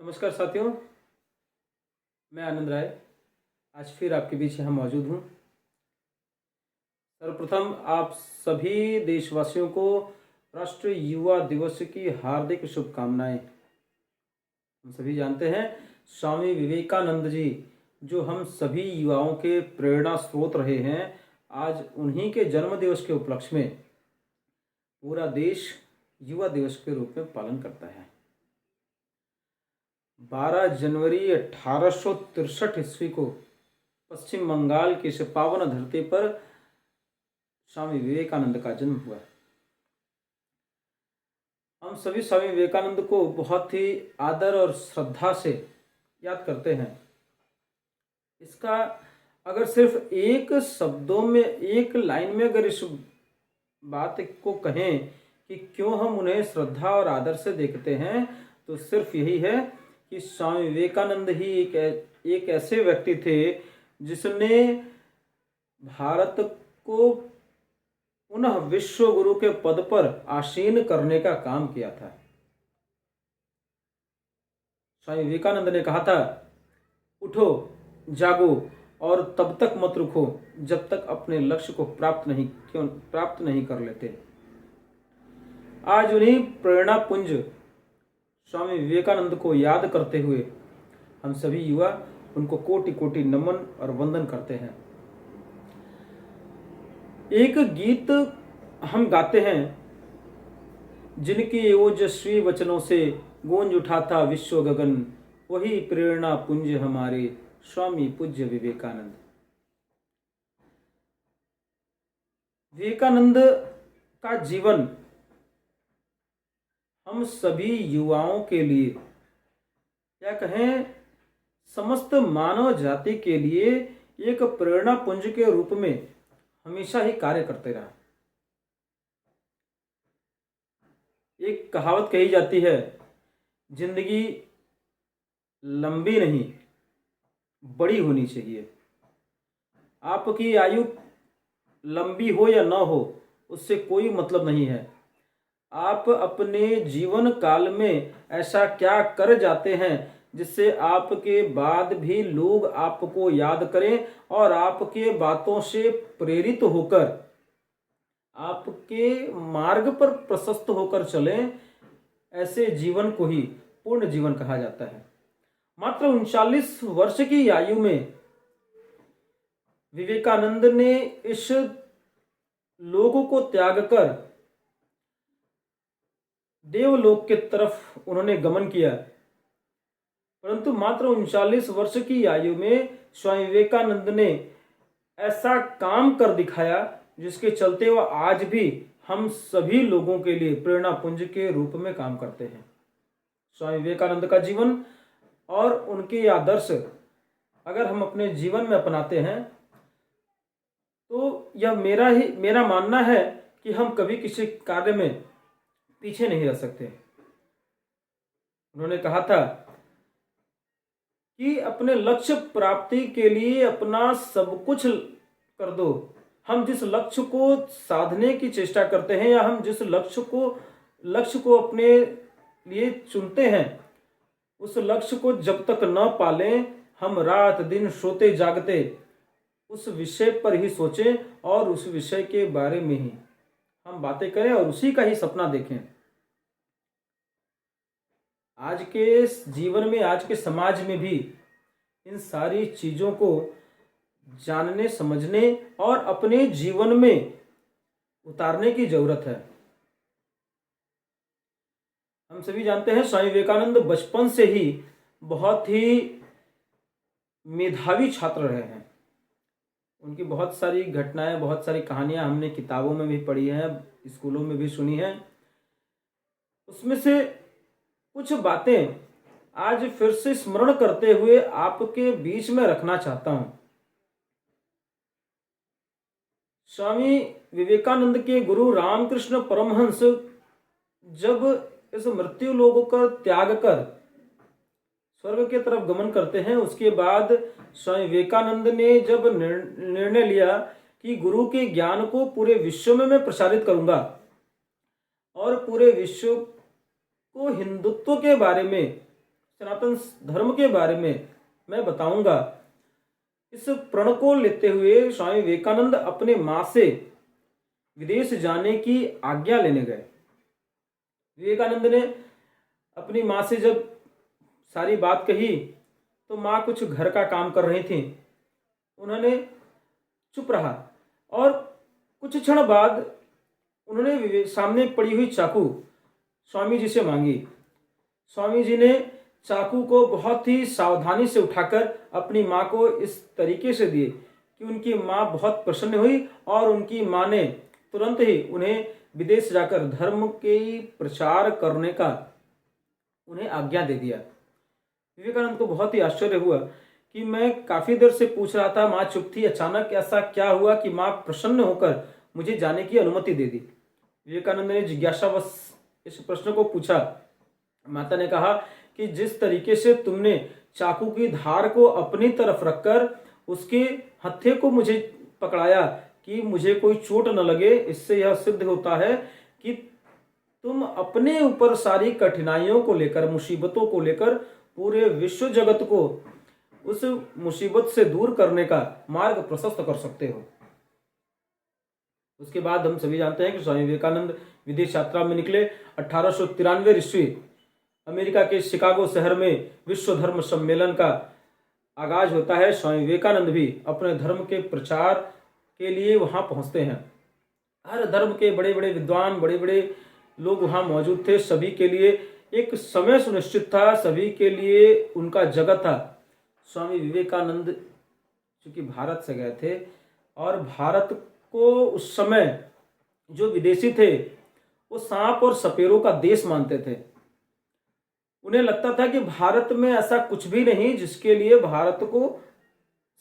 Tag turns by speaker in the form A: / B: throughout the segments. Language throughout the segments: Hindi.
A: नमस्कार साथियों, मैं आनंद राय आज फिर आपके बीच यहाँ मौजूद हूँ। सर्वप्रथम आप सभी देशवासियों को राष्ट्रीय युवा दिवस की हार्दिक शुभकामनाएं। हम सभी जानते हैं स्वामी विवेकानंद जी जो हम सभी युवाओं के प्रेरणा स्रोत रहे हैं, आज उन्हीं के जन्म दिवस के उपलक्ष्य में पूरा देश युवा दिवस के रूप में पालन करता है। 12 जनवरी 1863 ईस्वी को पश्चिम बंगाल की इस पावन धरती पर स्वामी विवेकानंद का जन्म हुआ। हम सभी स्वामी विवेकानंद को बहुत ही आदर और श्रद्धा से याद करते हैं। इसका अगर सिर्फ एक शब्दों में, एक लाइन में अगर इस बात को कहें कि क्यों हम उन्हें श्रद्धा और आदर से देखते हैं, तो सिर्फ यही है कि स्वामी विवेकानंद ही एक ऐसे व्यक्ति थे जिसने भारत को पुनः विश्व गुरु के पद पर आसीन करने का काम किया था। स्वामी विवेकानंद ने कहा था, उठो, जागो और तब तक मत रुको जब तक अपने लक्ष्य को प्राप्त नहीं कर लेते। आज उन्हीं प्रेरणा पुंज स्वामी विवेकानंद को याद करते हुए हम सभी युवा उनको कोटि कोटि नमन और वंदन करते हैं। एक गीत हम गाते हैं, जिनके ओजस्वी वचनों से गूंज उठा था विश्व गगन, वही प्रेरणा पुंज हमारे स्वामी पूज्य विवेकानंद। विवेकानंद का जीवन हम सभी युवाओं के लिए, या कहें समस्त मानव जाति के लिए, एक प्रेरणा पुंज के रूप में हमेशा ही कार्य करते रहा। एक कहावत कही जाती है, जिंदगी लंबी नहीं बड़ी होनी चाहिए। आपकी आयु लंबी हो या ना हो उससे कोई मतलब नहीं है। आप अपने जीवन काल में ऐसा क्या कर जाते हैं जिससे आपके बाद भी लोग आपको याद करें और आपके बातों से प्रेरित होकर आपके मार्ग पर प्रशस्त होकर चलें। ऐसे जीवन को ही पूर्ण जीवन कहा जाता है। मात्र 39 वर्ष की आयु में विवेकानंद ने इस लोगों को त्याग कर देवलोक की तरफ उन्होंने गमन किया। परंतु मात्र 39 वर्ष की आयु में स्वामी विवेकानंद ने ऐसा काम कर दिखाया जिसके चलते वह आज भी हम सभी लोगों के लिए प्रेरणा पुंज के रूप में काम करते हैं। स्वामी विवेकानंद का जीवन और उनके आदर्श अगर हम अपने जीवन में अपनाते हैं तो यह मेरा मानना है कि हम कभी किसी कार्य में पीछे नहीं रह सकते। उन्होंने कहा था कि अपने लक्ष्य प्राप्ति के लिए अपना सब कुछ कर दो। हम जिस लक्ष्य को साधने की चेष्टा करते हैं या हम जिस लक्ष्य को अपने लिए चुनते हैं, उस लक्ष्य को जब तक न पालें, हम रात दिन सोते जागते उस विषय पर ही सोचें और उस विषय के बारे में ही हम बातें करें और उसी का ही सपना देखें। आज के जीवन में, आज के समाज में भी इन सारी चीजों को जानने, समझने और अपने जीवन में उतारने की जरूरत है। हम सभी जानते हैं स्वामी विवेकानंद बचपन से ही बहुत ही मेधावी छात्र रहे हैं। उनकी बहुत सारी घटनाएं, बहुत सारी कहानियां हमने किताबों में भी पढ़ी हैं, स्कूलों में भी सुनी हैं। उसमें से कुछ बातें आज फिर से स्मरण करते हुए आपके बीच में रखना चाहता हूं। स्वामी विवेकानंद के गुरु रामकृष्ण परमहंस जब इस मृत्यु लोक का त्याग कर स्वर्ग की तरफ गमन करते हैं, उसके बाद स्वामी विवेकानंद ने जब निर्णय लिया कि गुरु के ज्ञान को पूरे विश्व में मैं प्रसारित करूंगा और पूरे विश्व को हिंदुत्व के बारे में सनातन धर्म के बारे में मैं बताऊंगा। इस प्रण को लेते हुए स्वामी विवेकानंद अपने मां से विदेश जाने की आज्ञा लेने गए। विवेकानंद ने अपनी मां से जब सारी बात कही तो मां कुछ घर का काम कर रही थी। उन्होंने चुप रहा और कुछ क्षण बाद उन्होंने सामने पड़ी हुई चाकू स्वामी जी से मांगी। स्वामी जी ने चाकू को बहुत ही सावधानी से उठाकर अपनी मां को इस तरीके से दिए कि उनकी मां बहुत प्रसन्न हुई और उनकी मां ने तुरंत ही उन्हें विदेश जाकर धर्म के प्रचार करने का उन्हें आज्ञा दे दिया। विवेकानंद को बहुत ही आश्चर्य हुआ कि मैं काफी देर से पूछ रहा था, मां चुप थी, अचानक ऐसा क्या हुआ कि मां प्रसन्न होकर मुझे जाने की अनुमति दे दी। विवेकानंद ने जिज्ञासावश इस प्रश्न को पूछा। माता ने कहा कि जिस तरीके से तुमने चाकू की धार को अपनी तरफ रखकर उसके हत्थे को मुझे पकड़ाया कि मुझे कोई चोट न लगे, इससे यह सिद्ध होता है कि तुम अपने ऊपर सारी कठिनाइयों को लेकर, मुसीबतों को लेकर पूरे विश्व जगत को उस मुसीबत से दूर करने का मार्ग प्रशस्त कर सकते हो। उसके बाद हम सभी जानते हैं कि स्वामी विवेकानंद विदेश यात्रा में निकले। 1893 ईस्वी अमेरिका के शिकागो शहर में विश्व धर्म सम्मेलन का आगाज होता है। स्वामी विवेकानंद भी अपने धर्म के प्रचार के लिए वहां पहुंचते हैं। हर धर्म के बड़े बड़े विद्वान, बड़े बड़े लोग वहां मौजूद थे। सभी के लिए एक समय सुनिश्चित था, सभी के लिए उनका जगह था। स्वामी विवेकानंद चूंकि भारत से गए थे और भारत को उस समय जो विदेशी थे वो सांप और सपेरों का देश मानते थे। उन्हें लगता था कि भारत में ऐसा कुछ भी नहीं जिसके लिए भारत को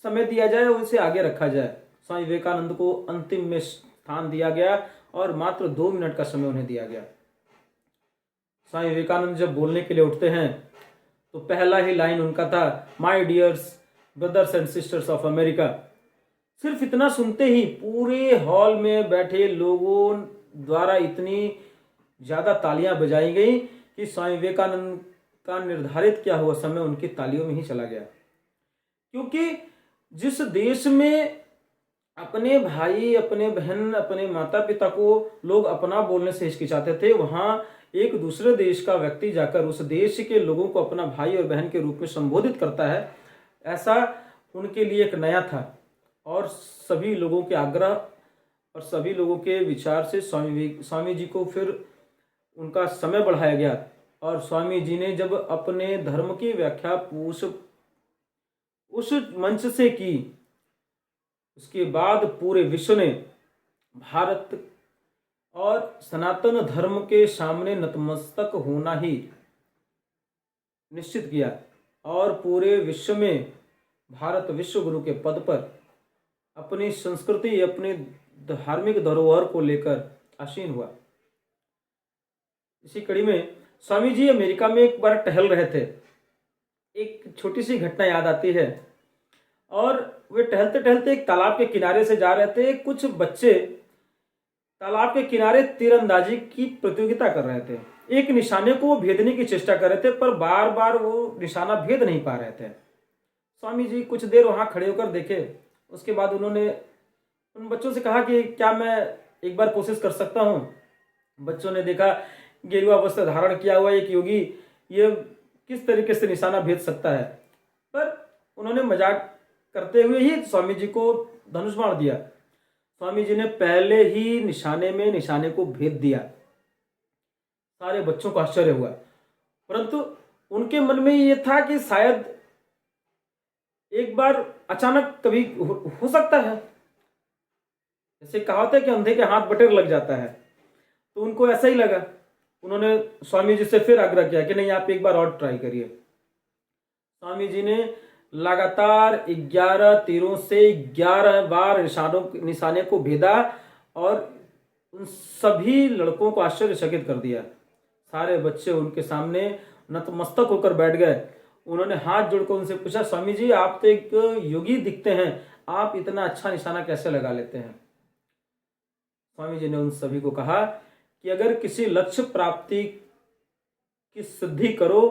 A: समय दिया जाए और उसे आगे रखा जाए। स्वामी विवेकानंद को अंतिम में स्थान दिया गया और मात्र 2 मिनट का समय उन्हें दिया गया। स्वामी विवेकानंद जब बोलने के लिए उठते हैं तो पहला ही लाइन उनका था, my dears brothers and sisters of America. सिर्फ इतना सुनते ही पूरे हॉल में बैठे लोगों द्वारा इतनी ज्यादा तालियां बजाई गई कि स्वामी विवेकानंद का निर्धारित किया हुआ समय उनकी तालियों में ही चला गया। क्योंकि जिस देश में अपने भाई, अपने बहन, अपने माता पिता को लोग अपना बोलने से हिचकिचाते थे, वहां एक दूसरे देश का व्यक्ति जाकर उस देश के लोगों को अपना भाई और बहन के रूप में संबोधित करता है, ऐसा उनके लिए एक नया था। और सभी लोगों के आग्रह और सभी लोगों के विचार से स्वामी जी को फिर उनका समय बढ़ाया गया और स्वामी जी ने जब अपने धर्म की व्याख्या उस मंच से की, उसके बाद पूरे विश्व ने भारत और सनातन धर्म के सामने नतमस्तक होना ही निश्चित किया और पूरे विश्व में भारत विश्व गुरु के पद पर अपनी संस्कृति, अपने धार्मिक धरोहर को लेकर आसीन हुआ। इसी कड़ी में स्वामी जी अमेरिका में एक बार टहल रहे थे। एक छोटी सी घटना याद आती है और वे टहलते टहलते एक तालाब के किनारे से जा रहे थे। कुछ बच्चे तालाब के किनारे तीरंदाजी की प्रतियोगिता कर रहे थे। एक निशाने को वो भेदने की चेष्टा कर रहे थे पर बार बार वो निशाना भेद नहीं पा रहे थे। स्वामी जी कुछ देर वहां खड़े होकर देखे। उसके बाद उन्होंने उन बच्चों से कहा कि क्या मैं एक बार कोशिश कर सकता हूं। बच्चों ने देखा गेरुआ वस्त्र धारण किया हुआ एक योगी ये किस तरीके से निशाना भेद सकता है, पर उन्होंने मजाक करते हुए ही स्वामी जी को धनुष बाण दिया। स्वामी जी ने पहले ही निशाने को भेद दिया। सारे बच्चों को आश्चर्य हुआ, परंतु उनके मन में ये था कि शायद एक बार अचानक कभी हो सकता है। जैसे कहावत है कि अंधे के हाथ बटेर लग जाता है, तो उनको ऐसा ही लगा। उन्होंने स्वामी जी से फिर आग्रह किया कि नहीं, आप एक बार और ट्राई करिए। स्वामी जी ने लगातार 11 तीरों से 11 बार निशाने को भेदा और उन सभी लड़कों को आश्चर्यचकित कर दिया। सारे बच्चे उनके सामने नतमस्तक होकर बैठ गए। उन्होंने हाथ जोड़कर उनसे पूछा, स्वामी जी आप तो एक योगी दिखते हैं, आप इतना अच्छा निशाना कैसे लगा लेते हैं। स्वामी जी ने उन सभी को कहा कि अगर किसी लक्ष्य प्राप्ति की सिद्धि करो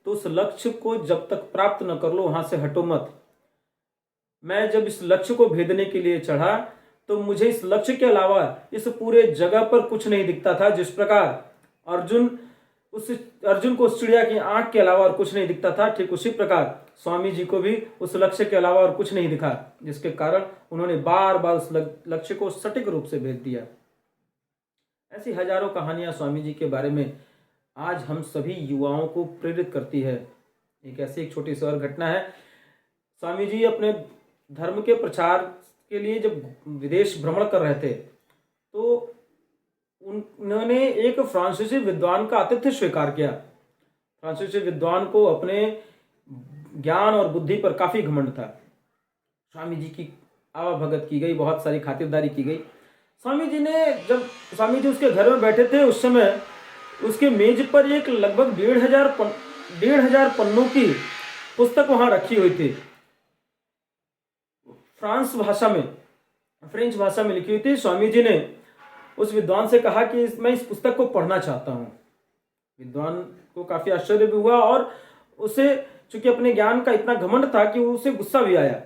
A: तो उस लक्ष्य को जब तक प्राप्त न कर लो वहां से हटो मत। मैं जब इस लक्ष्य को भेदने के लिए चढ़ा तो मुझे इस लक्ष्य के अलावा इस पूरे जगह पर कुछ नहीं दिखता था। जिस प्रकार अर्जुन को उस चिड़िया की आंख के अलावा और कुछ नहीं दिखता था, ठीक उसी प्रकार स्वामी जी को भी उस लक्ष्य के अलावा और कुछ नहीं दिखा, जिसके कारण उन्होंने बार बार उस लक्ष्य को सटीक रूप से भेद दिया। ऐसी हजारों कहानियां स्वामी जी के बारे में आज हम सभी युवाओं को प्रेरित करती है। एक छोटी सी और घटना है। स्वामी जी अपने धर्म के प्रचार के लिए जब विदेश भ्रमण कर रहे थे तो उन्होंने एक फ्रांसीसी विद्वान का आतिथ्य स्वीकार किया। फ्रांसीसी विद्वान को अपने ज्ञान और बुद्धि पर काफी घमंड था। स्वामी जी की आवाभगत की गई, बहुत सारी खातिरदारी की गई। जब स्वामी जी उसके घर में बैठे थे उस समय उसके मेज पर एक लगभग 1,500 पन्नों की पुस्तक वहां रखी हुई थी। फ्रेंच भाषा में लिखी हुई थी। स्वामी जी ने उस विद्वान से कहा कि मैं इस पुस्तक को पढ़ना चाहता हूं। विद्वान को काफी आश्चर्य भी हुआ और उसे चूंकि अपने ज्ञान का इतना घमंड था कि उसे गुस्सा भी आया।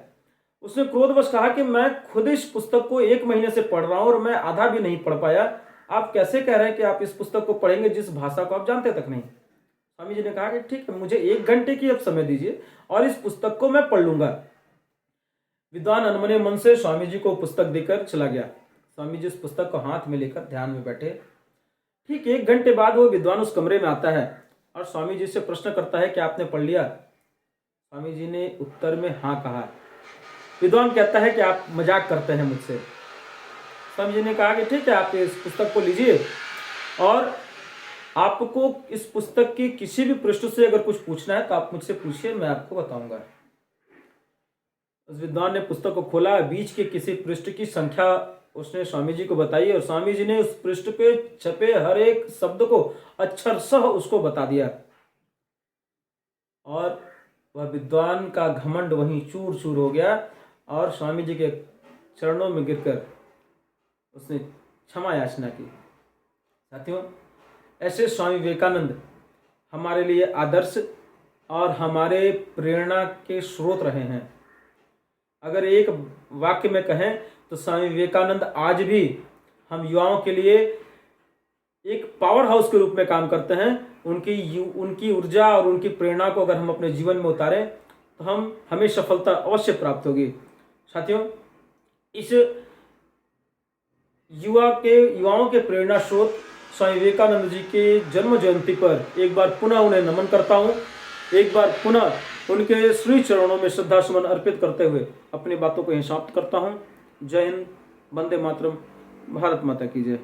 A: उसने क्रोधवश कहा कि मैं खुद इस पुस्तक को 1 महीने से पढ़ रहा हूं और मैं आधा भी नहीं पढ़ पाया। आप कैसे कह रहे हैं कि आप इस पुस्तक को पढ़ेंगे जिस भाषा को आप जानते तक नहीं। स्वामी जी ने कहा कि ठीक है, मुझे 1 घंटे की अब समय दीजिए और इस पुस्तक को मैं पढ़ लूंगा। विद्वान अनमने मन से स्वामी जी को पुस्तक देकर चला गया। स्वामी जी उस पुस्तक को हाथ में लेकर ध्यान में बैठे। ठीक 1 घंटे बाद वो विद्वान उस कमरे में आता है और स्वामी जी से प्रश्न करता है कि आपने पढ़ लिया। स्वामी जी ने उत्तर में हाँ कहा। विद्वान कहता है कि आप मजाक करते हैं मुझसे। स्वामी जी ने कहा कि ठीक है, आप इस पुस्तक को लीजिए और आपको इस पुस्तक की किसी भी पृष्ठ से अगर कुछ पूछना है तो आप मुझसे पूछिए, मैं आपको बताऊंगा। उस विद्वान ने पुस्तक को खोला, बीच के किसी पृष्ठ की संख्या उसने स्वामी जी को बताई और स्वामी जी ने उस पृष्ठ पे छपे हर एक शब्द को अक्षरशः उसको बता दिया और वह विद्वान का घमंड वहीं चूर चूर हो गया और स्वामी जी के चरणों में गिरकर उसने क्षमा याचना की। साथियों, ऐसे स्वामी विवेकानंद हमारे लिए आदर्श और हमारे प्रेरणा के स्रोत रहे हैं। अगर एक वाक्य में कहें तो स्वामी विवेकानंद आज भी हम युवाओं के लिए एक पावर हाउस के रूप में काम करते हैं। उनकी ऊर्जा और उनकी प्रेरणा को अगर हम अपने जीवन में उतारें तो हमें सफलता अवश्य प्राप्त होगी। साथियों, इस युवाओं के प्रेरणा स्रोत स्वामी विवेकानंद जी के जन्म जयंती पर एक बार पुनः उन्हें नमन करता हूँ। एक बार पुनः उनके श्री चरणों में श्रद्धा सुमन अर्पित करते हुए अपनी बातों को यहीं समाप्त करता हूँ। जय हिंद, वंदे मातरम, भारत माता की जय।